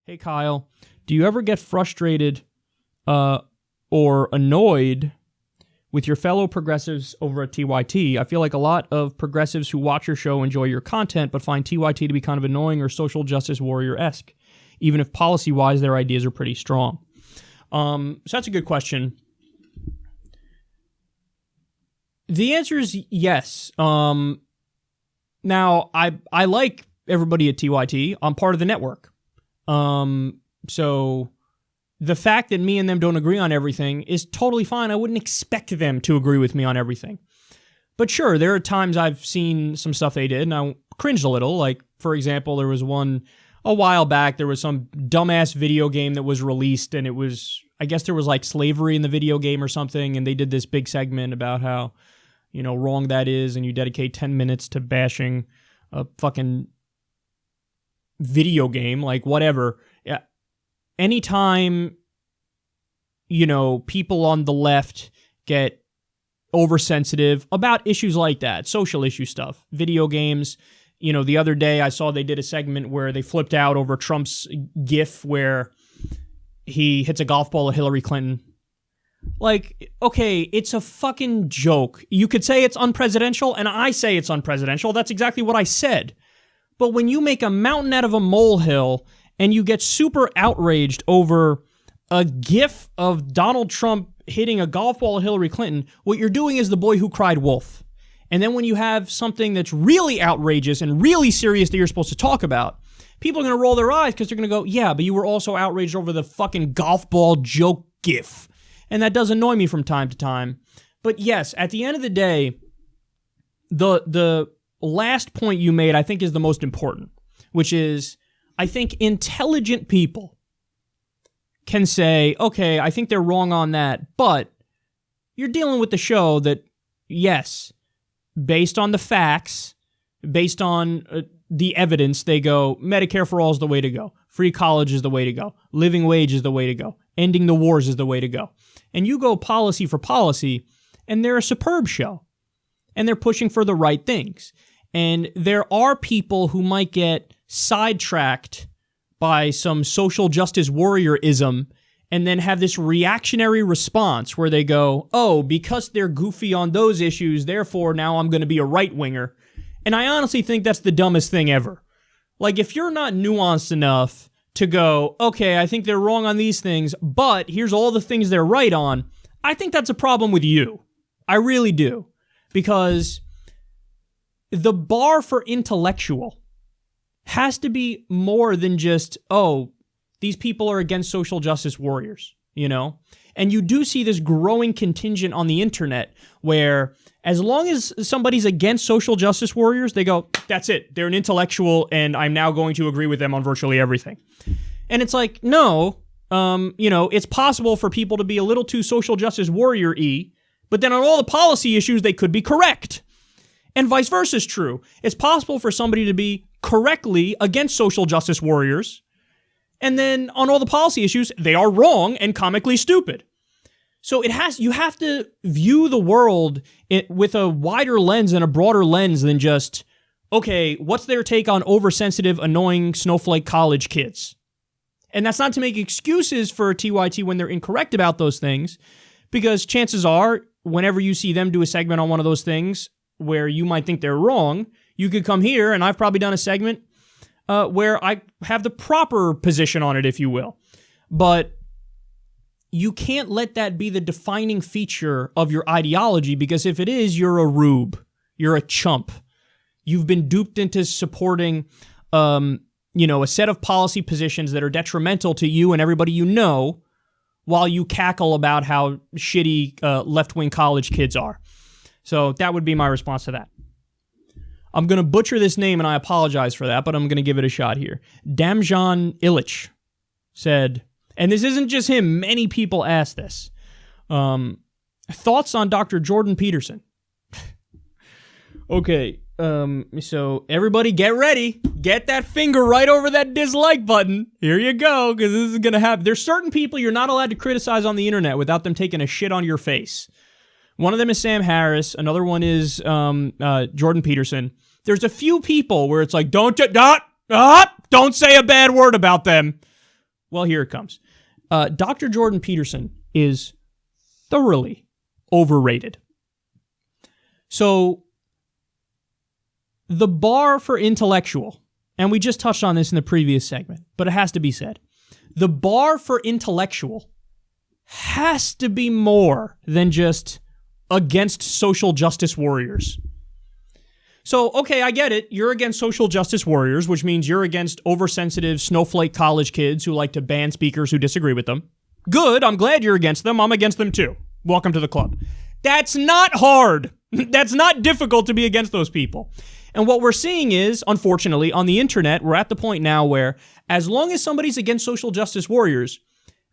Hey, Kyle, do you ever get frustrated or annoyed with your fellow progressives over at TYT? I feel like a lot of progressives who watch your show enjoy your content, but find TYT to be kind of annoying or social justice warrior-esque, even if policy-wise their ideas are pretty strong. So that's a good question. The answer is yes. Now, I like everybody at TYT. I'm part of the network. So the fact that me and them don't agree on everything is totally fine. I wouldn't expect them to agree with me on everything. But sure, there are times I've seen some stuff they did and I cringed a little. Like, for example, there was one a while back, there was some dumbass video game that was released and it was, I guess there was like slavery in the video game or something, and they did this big segment about how, wrong that is, and you dedicate 10 minutes to bashing a fucking video game, like whatever. Yeah. Anytime, people on the left get oversensitive about issues like that, social issue stuff, video games. The other day I saw they did a segment where they flipped out over Trump's gif where he hits a golf ball at Hillary Clinton. Like, okay, it's a fucking joke. You could say it's unpresidential, and I say it's unpresidential. That's exactly what I said. But when you make a mountain out of a molehill and you get super outraged over a gif of Donald Trump hitting a golf ball at Hillary Clinton, what you're doing is the boy who cried wolf. And then when you have something that's really outrageous and really serious that you're supposed to talk about, people are going to roll their eyes because they're going to go, yeah, but you were also outraged over the fucking golf ball joke gif. And that does annoy me from time to time. But yes, at the end of the day, the last point you made, I think, is the most important, which is, I think intelligent people can say, okay, I think they're wrong on that, but you're dealing with the show that, yes, based on the facts, based on the evidence, they go, Medicare for all is the way to go. Free college is the way to go. Living wage is the way to go. Ending the wars is the way to go. And you go policy for policy, and they're a superb show. And they're pushing for the right things. And there are people who might get sidetracked by some social justice warriorism and then have this reactionary response where they go, oh, because they're goofy on those issues, therefore now I'm going to be a right-winger. And I honestly think that's the dumbest thing ever. Like, if you're not nuanced enough to go, okay, I think they're wrong on these things, but here's all the things they're right on, I think that's a problem with you. I really do. Because the bar for intellectual has to be more than just, oh, these people are against social justice warriors, And you do see this growing contingent on the internet where as long as somebody's against social justice warriors, they go, that's it. They're an intellectual and I'm now going to agree with them on virtually everything. And it's like, no, it's possible for people to be a little too social justice warrior-y, but then on all the policy issues, they could be correct. And vice versa is true. It's possible for somebody to be correctly against social justice warriors, and then on all the policy issues, they are wrong and comically stupid. So you have to view the world with a wider lens and a broader lens than just, okay, what's their take on oversensitive, annoying snowflake college kids? And that's not to make excuses for TYT when they're incorrect about those things, because chances are, whenever you see them do a segment on one of those things where you might think they're wrong, you could come here, and I've probably done a segment where I have the proper position on it, if you will. But you can't let that be the defining feature of your ideology, because if it is, you're a rube. You're a chump. You've been duped into supporting, a set of policy positions that are detrimental to you and everybody you know, while you cackle about how shitty left-wing college kids are. So that would be my response to that. I'm going to butcher this name, and I apologize for that, but I'm going to give it a shot here. Damjan Illich said, and this isn't just him, many people ask this, thoughts on Dr. Jordan Peterson? Okay, so everybody get ready. Get that finger right over that dislike button. Here you go, because this is going to happen. There's certain people you're not allowed to criticize on the internet without them taking a shit on your face. One of them is Sam Harris. Another one is Jordan Peterson. There's a few people where it's like, don't say a bad word about them. Well, here it comes. Dr. Jordan Peterson is thoroughly overrated. So, the bar for intellectual, and we just touched on this in the previous segment, but it has to be said. The bar for intellectual has to be more than just against social justice warriors. So, okay, I get it. You're against social justice warriors, which means you're against oversensitive snowflake college kids who like to ban speakers who disagree with them. Good, I'm glad you're against them. I'm against them too. Welcome to the club. That's not hard. That's not difficult to be against those people. And what we're seeing is, unfortunately, on the internet, we're at the point now where as long as somebody's against social justice warriors,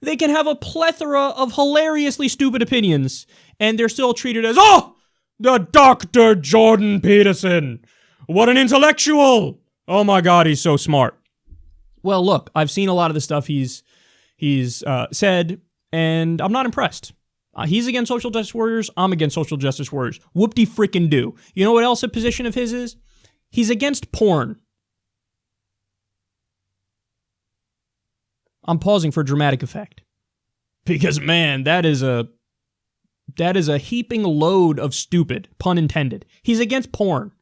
they can have a plethora of hilariously stupid opinions, and they're still treated as, oh, the Dr. Jordan Peterson. What an intellectual. Oh my God, he's so smart. Well, look, I've seen a lot of the stuff he's said, and I'm not impressed. He's against social justice warriors. I'm against social justice warriors. Whoop-de-frickin-do. You know what else a position of his is? He's against porn. I'm pausing for dramatic effect. Because, man, that is a heaping load of stupid, pun intended. He's against porn.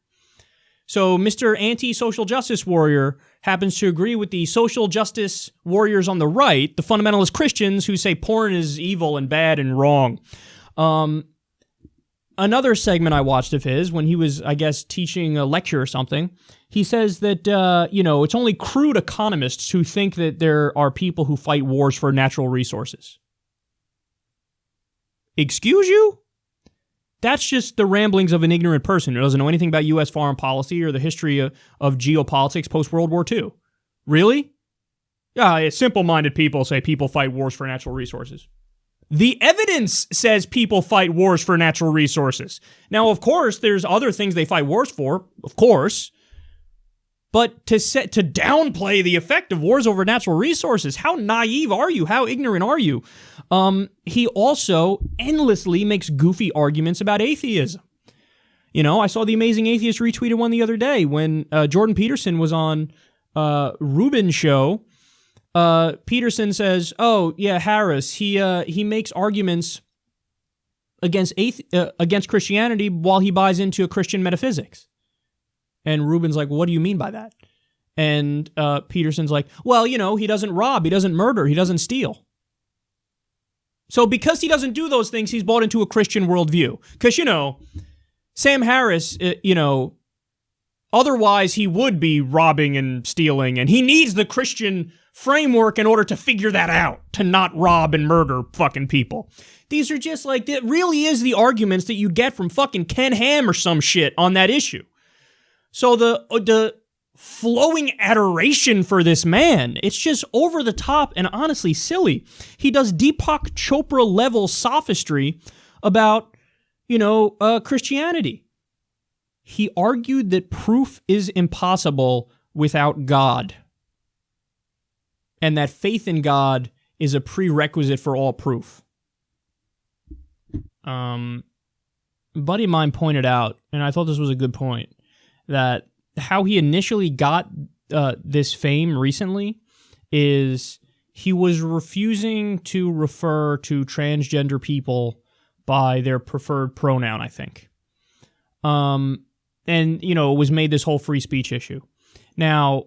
So Mr. Anti-Social Justice Warrior happens to agree with the social justice warriors on the right, the fundamentalist Christians who say porn is evil and bad and wrong. Another segment I watched of his, when he was, I guess, teaching a lecture or something, he says that, it's only crude economists who think that there are people who fight wars for natural resources. Excuse you? That's just the ramblings of an ignorant person who doesn't know anything about U.S. foreign policy or the history of geopolitics post-World War II. Really? Yeah, simple-minded people say people fight wars for natural resources. The evidence says people fight wars for natural resources. Now, of course, there's other things they fight wars for, of course. But to downplay the effect of wars over natural resources, how naive are you? How ignorant are you? He also endlessly makes goofy arguments about atheism. You know, I saw The Amazing Atheist retweeted one the other day when Jordan Peterson was on Rubin's show. Peterson says, "Oh yeah, Harris. He makes arguments against Christianity while he buys into a Christian metaphysics." And Rubin's like, "What do you mean by that?" And Peterson's like, "Well, he doesn't rob, he doesn't murder, he doesn't steal." So because he doesn't do those things, he's bought into a Christian worldview. Because, Sam Harris, otherwise he would be robbing and stealing, and he needs the Christian framework in order to figure that out, to not rob and murder fucking people. These are just like, it really is the arguments that you get from fucking Ken Ham or some shit on that issue. So the flowing adoration for this man, it's just over the top and honestly silly. He does Deepak Chopra level sophistry about, Christianity. He argued that proof is impossible without God, and that faith in God is a prerequisite for all proof. A buddy of mine pointed out, and I thought this was a good point, that how he initially got this fame recently is he was refusing to refer to transgender people by their preferred pronoun, I think. And, it was made this whole free speech issue. Now,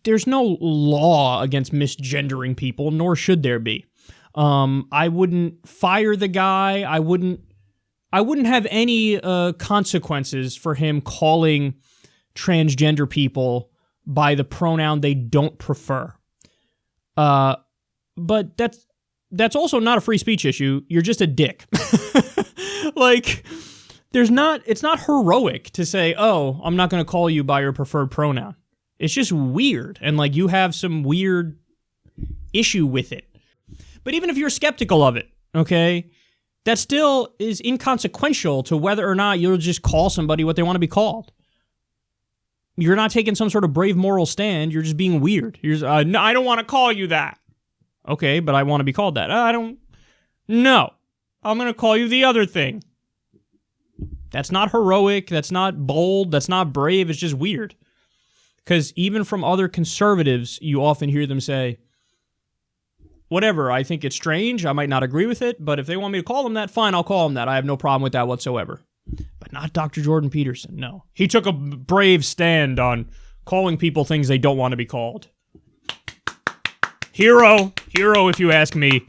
there's no law against misgendering people, nor should there be. I wouldn't fire the guy. I wouldn't have any consequences for him calling transgender people by the pronoun they don't prefer. But that's also not a free speech issue. You're just a dick. Like, it's not heroic to say, "Oh, I'm not going to call you by your preferred pronoun." It's just weird, and like you have some weird issue with it. But even if you're skeptical of it, okay, that still is inconsequential to whether or not you'll just call somebody what they want to be called. You're not taking some sort of brave moral stand. You're just being weird. You're just, "No, I don't want to call you that." Okay, but I want to be called that. No, I'm going to call you the other thing. That's not heroic. That's not bold. That's not brave. It's just weird. Because even from other conservatives, you often hear them say, whatever, I think it's strange, I might not agree with it, but if they want me to call them that, fine, I'll call them that. I have no problem with that whatsoever. But not Dr. Jordan Peterson, no. He took a brave stand on calling people things they don't want to be called. Hero if you ask me.